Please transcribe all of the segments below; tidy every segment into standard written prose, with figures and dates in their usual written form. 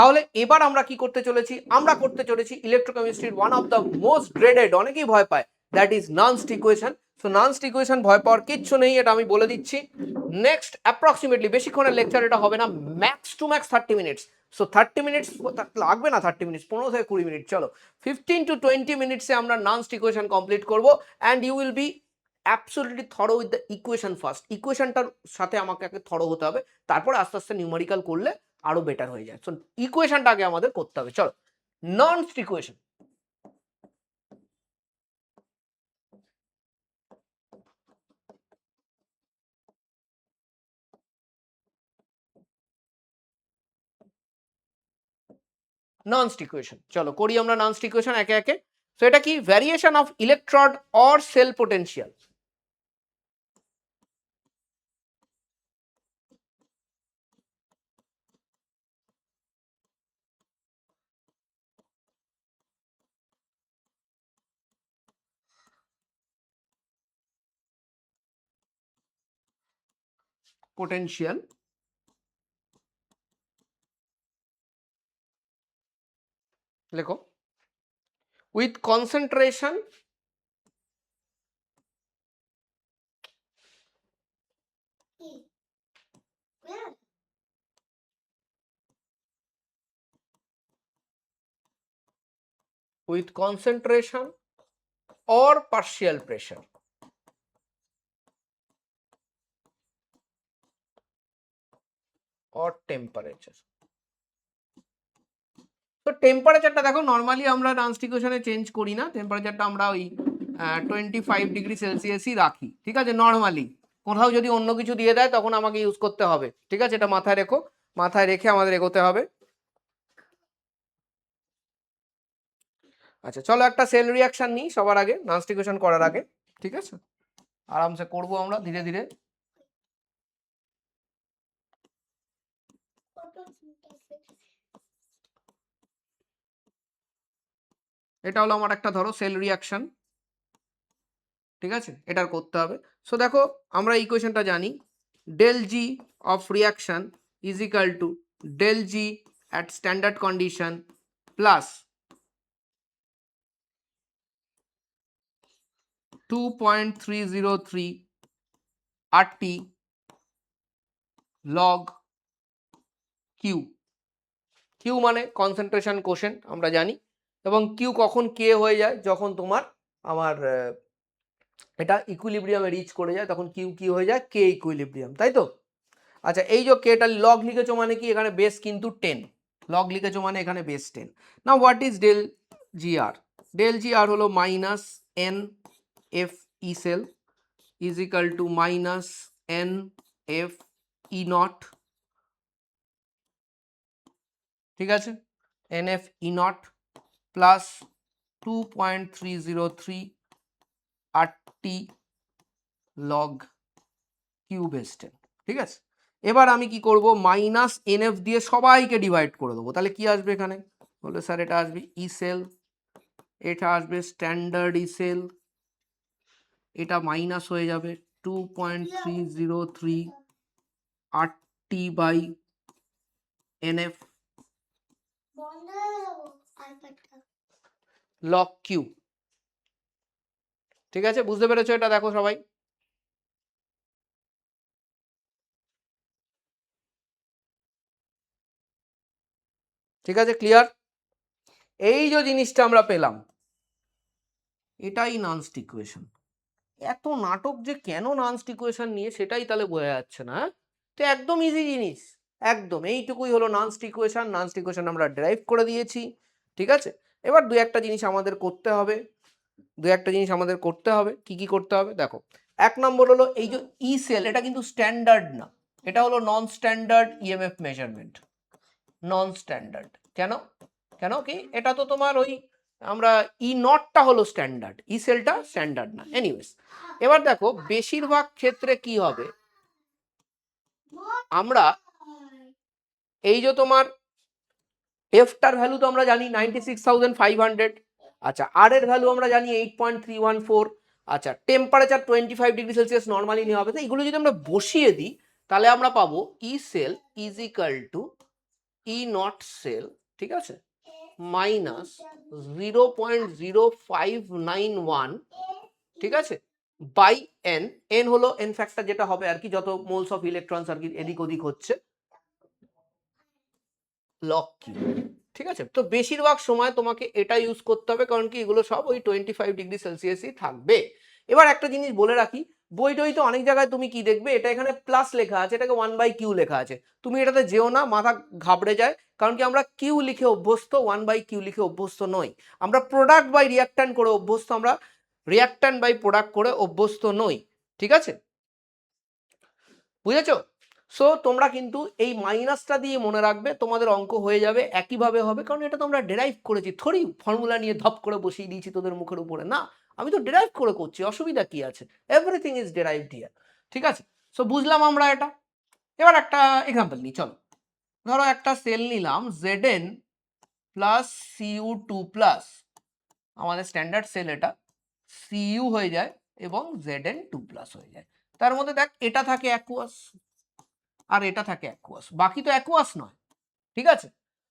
তাহলে এবার আমরা কি করতে চলেছি, আমরা করতে চলেছি ইলেকট্রোকেমিস্ট্রির one of the most graded, অনেকেই ভয় পায়, that is Nernst equation. So Nernst equation ভয় পাওয়ার কিচ্ছু নেই, এটা আমি বলে দিচ্ছি। নেক্সট অ্যাপ্রক্সিমেটলি বেশিক্ষণের লেকচার এটা হবে না, max to max 30 minutes. So 30 minutes লাগবে না, 30 মিনিটস 15 থেকে 20 মিনিট, চলো 15 to 20 মিনিটসে আমরা নানস্ট ইকুয়েশন কমপ্লিট করবো। And you will be absolutely thorough with the equation first. ইকুয়েশনটার সাথে আমাকে আগে থরো হতে হবে, তারপরে আস্তে আস্তে নিউমেরিক্যাল করলে আরো বেটার হয়ে যায়। সো ইকুয়েশনটা আগে আমাদের করতে হবে। চলো, ননস্ট ইকুয়েশন। ননস্ট ইকুয়েশন, চলো করি আমরা ননস্ট ইকুয়েশন একে একে। সো এটা কি, variation of electrode or cell potential. Potential, লেখো, with concentration with concentration or partial pressure or temperature. তো টেম্পারেচারটা দেখো, নর্মালি আমরা ননস্ট ইকুয়েশনে চেঞ্জ করি না, টেম্পারেচারটা আমরা ওই 25°C রাখি, ঠিক আছে নর্মালি। কোথাও যদি অন্য কিছু দিয়ে দেয় তখন আমাকে ইউজ করতে হবে, ঠিক আছে, এটা মাথায় রেখো, মাথায় রেখে আমাদের এগোতে হবে। আচ্ছা চলো একটা সেল রিয়াকশন নিই সবার আগে, ননস্ট ইকুয়েশন করার আগে, ঠিক আছে, আরামসে করবো আমরা ধীরে ধীরে। এটা হলো আমার একটা ধরো সেল রিয়াকশন, ঠিক আছে, এটার করতে হবে। সো দেখো আমরা ইকুয়েশনটা জানি, del G of reaction is equal to del G at standard condition plus 2.303 RT log Q. Q মানে কনসেন্ট্রেশন কোশেন্ট আমরা জানি, এবং কিউ কখন কে হয়ে যায়, যখন তোমার আমার এটা ইকুইলিব্রিয়ামে রিচ করে যায় তখন কিউ কি হয়ে যায়, কে ইকুইলিব্রিয়াম, তাই তো। আচ্ছা এই যে কেটা লগ লিখেছো মানে কি, এখানে বেস কিন্তু 10, লগ লিখেছো মানে এখানে base 10। Now what is del G R, del G R হলো minus N F E cell is equal to minus N F E naught, ঠিক আছে, N F E naught plus 2.303 RT log Q base 10, ঠিক আছে। এবার আমি কি করব, minus NF দিয়ে সবাইকে ডিভাইড করে দেবো, তাহলে কি আসবে এখানে, বলে স্যার এটা আসবে ই সেল, এটা আসবে স্ট্যান্ডার্ড ই সেল, এটা মাইনাস হয়ে যাবে 2.303 RT by nF log Q, ঠিক আছে, বুঝতে পেরেছো এটা, দেখো সবাই, ঠিক আছে, ক্লিয়ার। এই যে জিনিসটা আমরা পেলাম এটাই ননস্ট ইকুয়েশন। এত নাটক যে কেন ননস্ট ইকুয়েশন নিয়ে সেটাই তাহলে বোঝা যাচ্ছে না, তো একদম ইজি জিনিস, একদম এইটুকুই হলো ননস্ট ইকুয়েশন। ননস্ট ইকুয়েশন আমরা ডেরাইভ করে দিয়েছি, ঠিক আছে। এবার দু একটা জিনিস আমাদের করতে হবে, দু একটা জিনিস আমাদের করতে হবে, কি কি করতে হবে দেখো। এক নম্বর হলো এই যে ই সেল, এটা কিন্তু স্ট্যান্ডার্ড না, এটা হলো নন স্ট্যান্ডার্ড ইএমএফ মেজারমেন্ট, নন স্ট্যান্ডার্ড। কেন, কেন কি, এটা তো তোমার ওই আমরা ই নটটা হলো স্ট্যান্ডার্ড, ই সেলটা স্ট্যান্ডার্ড না, এনিওয়েজ। এবার দেখো বেশিরভাগ ক্ষেত্রে কি হবে, আমরা এই যে তোমার এফটার ভ্যালু তো আমরা জানি 96,500, আচ্ছা আর এর ভ্যালু আমরা জানি 8.314, আচ্ছা টেম্পারেচার 25°C নর্মালি নেওয়া হবে, তো এইগুলো যদি আমরা বসিয়ে দিই তাহলে আমরা পাবো E cell is equal to E naught cell, ঠিক আছে, মাইনাস 0.0591, ঠিক আছে, বাই এন, এন হলো এন ফ্যাক্টর যেটা হবে আর কি, যত মোলস অফ ইলেকট্রনস আর কি এদিক ওদিক হচ্ছে, লগ কিউ, ঠিক আছে। তো বেশিরভাগ সময় তোমাকে এটা ইউজ করতে হবে, কারণ কি এগুলো সব ওই 25°C থাকবে। এবার একটা জিনিস বলে রাখি, বই টই তো অনেক জায়গায় তুমি কি দেখবে, এটা এখানে প্লাস লেখা আছে, এটাকে 1/Q লেখা আছে, তুমি এটাতে যেও না, মাথা ঘাবড়ে যায়, কারণ কি আমরা কিউ লিখে অভ্যস্ত, 1/Q লিখে অভ্যস্ত নই, আমরা প্রোডাক্ট বাই রিয়াক্ট্যান্ট করে অভ্যস্ত, আমরা রিয়াক্ট্যান্ট বাই প্রোডাক্ট করে অভ্যস্ত নই, ঠিক আছে, বুঝেছো? সো তোমরা কিন্তু এই মাইনাসটা দিয়ে মনে রাখবে, তোমাদের অঙ্ক হয়ে যাবে, একইভাবে হবে, কারণ এটা তো আমরা ডেরাইভ করেছি, থোড়ি ফর্মুলা নিয়ে ধপ করে বসিয়ে দিয়েছি তোদের মুখের উপরে, না, আমি তো ডেরাইভ করে করছি, অসুবিধা কি আছে, এভরিথিং ইজ ডেরাইভড হিয়ার, ঠিক আছে। সো বুঝলাম আমরা এটা। এবার একটা এক্সাম্পল নিই, চলো, ধরো একটা সেল নিলাম Zn প্লাস Cu2 প্লাস, আমাদের স্ট্যান্ডার্ড সেল এটা, Cu হয়ে যায় এবং Zn2 প্লাস হয়ে যায়, তার মধ্যে দেখ এটা থাকে অ্যাকুয়াস আর এটা থাকে অ্যাকুয়াস, বাকি তো অ্যাকুয়াস নয়, ঠিক আছে।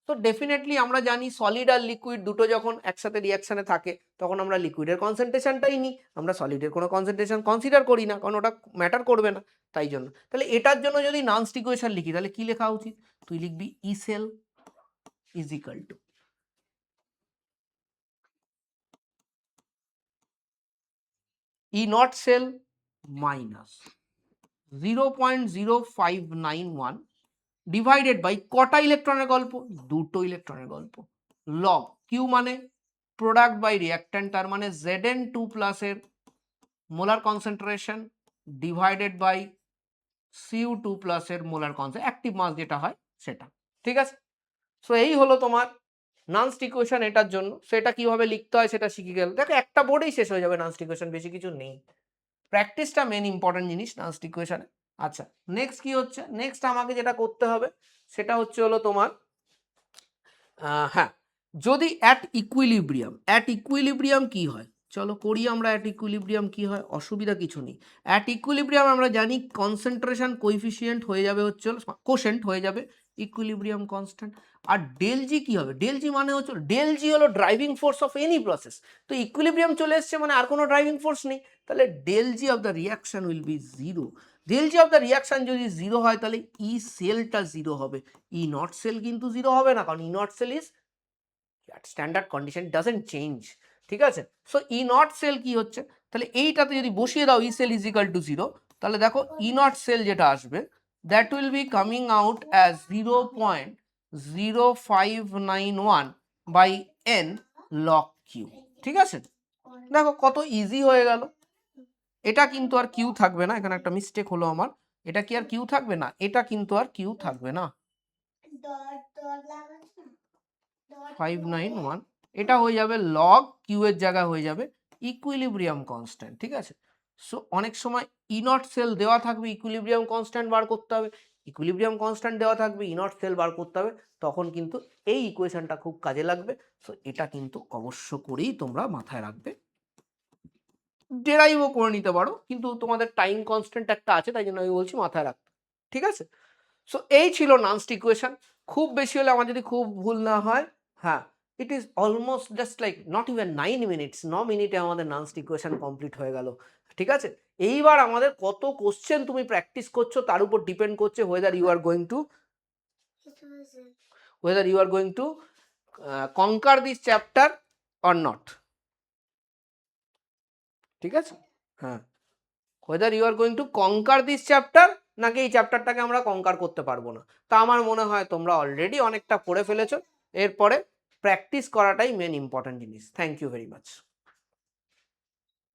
তো ডেফিনেটলি আমরা জানি সলিড আর লিকুইড দুটো যখন একসাথে রিয়াকশনে থাকে, তখন আমরা লিকুইডের কনসেন্ট্রেশনটাই নিই, আমরা সলিডের কোনো কনসেন্ট্রেশন কনসিডার করি না, কারণ ওটা ম্যাটার করবে না, তাই জন্য। তাহলে এটার জন্য যদি নানস্ট ইকুয়েশন লিখি, তাহলে কি লেখা উচিত, তুই লিখবি E cell is equal to E naught cell minus 0.0591 divided by কটা ইলেকট্রনের গল্প, দুটো ইলেকট্রনের গল্প, লগ কিউ মানে প্রোডাক্ট বাই রিয়াক্ট্যান্ট, তার মানে Zn2 প্লাসের molar concentration divided by Cu2 প্লাসের মোলার কনসেন্ট্রেশন, অ্যাক্টিভ মাস যেটা হয় সেটা, ঠিক আছে। সো এই হলো তোমার নানস্ট ইকুয়েশন এটার জন্য, সেটা কিভাবে লিখতে হয় সেটা শিখে গেল, দেখো একটা বোর্ডেই শেষ হয়ে যাবে নানস্ট ইকুয়েশন, বেশি কিছু নেই, প্র্যাকটিসটা মেন ইম্পর্টেন্ট জিনিস নানস্ট ইকুয়েশনে। আচ্ছা, নেক্সট কি হচ্ছে, নেক্সট আমাকে যেটা করতে হবে সেটা হচ্ছে হলো তোমার, হ্যাঁ, যদি অ্যাট ইকুইলিব্রিয়াম কি হয়, চলো করি আমরা, অ্যাট ইকুইলিব্রিয়াম কি হয়, অসুবিধা কিছু নেই। অ্যাট ইকুইলিব্রিয়াম আমরা জানি কনসেন্ট্রেশন কোইফিসিয়েন্ট হয়ে যাবে হচ্ছে কোশেন্ট হয়ে যাবে ইকুইলিব্রিয়াম কনস্ট্যান্ট, আর ডেল জি কি হবে, ডেল জি মানে হচ্ছে, ডেল জি হলো driving force of any process, তো ইকুইলিব্রিয়াম চলে এসছে মানে আর কোনো ড্রাইভিং ফোর্স নেই, তাহলে del G of the reaction will be zero, del G of the reaction যদি জিরো হয় তাহলে ই সেলটা জিরো হবে, ই নট সেল কিন্তু জিরো হবে না, কারণ E naught cell is standard condition, doesn't change, ঠিক আছে। সো ই নট সেল কি হচ্ছে, তাহলে এইটাতে যদি বসিয়ে দাও E cell is equal to zero, তাহলে দেখো ই নট সেল যেটা আসবে that will be coming out as 0.0591 by N log Q, ঠিক আছে। দেখো কত ইজি হয়ে গেল, এটা কিন্তু আর কিউ থাকবে না, এখানে একটা মিস্টেক হলো আমার, এটা কি আর কিউ থাকবে না, এটা কিন্তু আর কিউ থাকবে না, 591, এটা হয়ে যাবে লগ কিউ এর জায়গা হয়ে যাবে ইকুইলিব্রিয়াম কনস্ট্যান্ট, ঠিক আছে। সো অনেক সময় ই নট সেল দেওয়া থাকবে, ইকুইলিব্রিয়াম কনস্ট্যান্ট বার করতে হবে, ইকুইলিব্রিয়াম কনস্ট্যান্ট দেওয়া থাকবে, ই নট সেল বার করতে হবে, তখন কিন্তু এই ইকুয়েশনটা খুব কাজে লাগবে। সো এটা কিন্তু অবশ্য করেই তোমরা মাথায় রাখবে, ডেরাইভও করে নিতে পারো, কিন্তু তোমাদের টাইম কনস্ট্যান্ট একটা আছে, তাই জন্য আমি বলছি মাথায় রাখতে, ঠিক আছে। সো এই ছিল নানস্ট ইকুয়েশন, খুব বেশি হলে আমার যদি খুব ভুল না হয়, হ্যাঁ, it is almost just like not even 9 minutes, 9 মিনিটে আমাদের নানস্ট ইকুয়েশন কমপ্লিট হয়ে গেল, ঠিক আছে। এইবার আমাদের কত কোশ্চেন তুমি প্র্যাকটিস করছো তার উপর ডিপেন্ড করছে whether you are going to conquer this chapter or not, ঠিক আছে, হ্যাঁ, whether you are going to conquer this chapter, নাকি এই চ্যাপ্টারটাকে আমরা কনকার করতে পারবো না। তা আমার মনে হয় তোমরা অলরেডি অনেকটা পড়ে ফেলেছো, এরপরে প্র্যাকটিস করাটাই মেন ইম্পর্টেন্ট জিনিস। Thank you very much.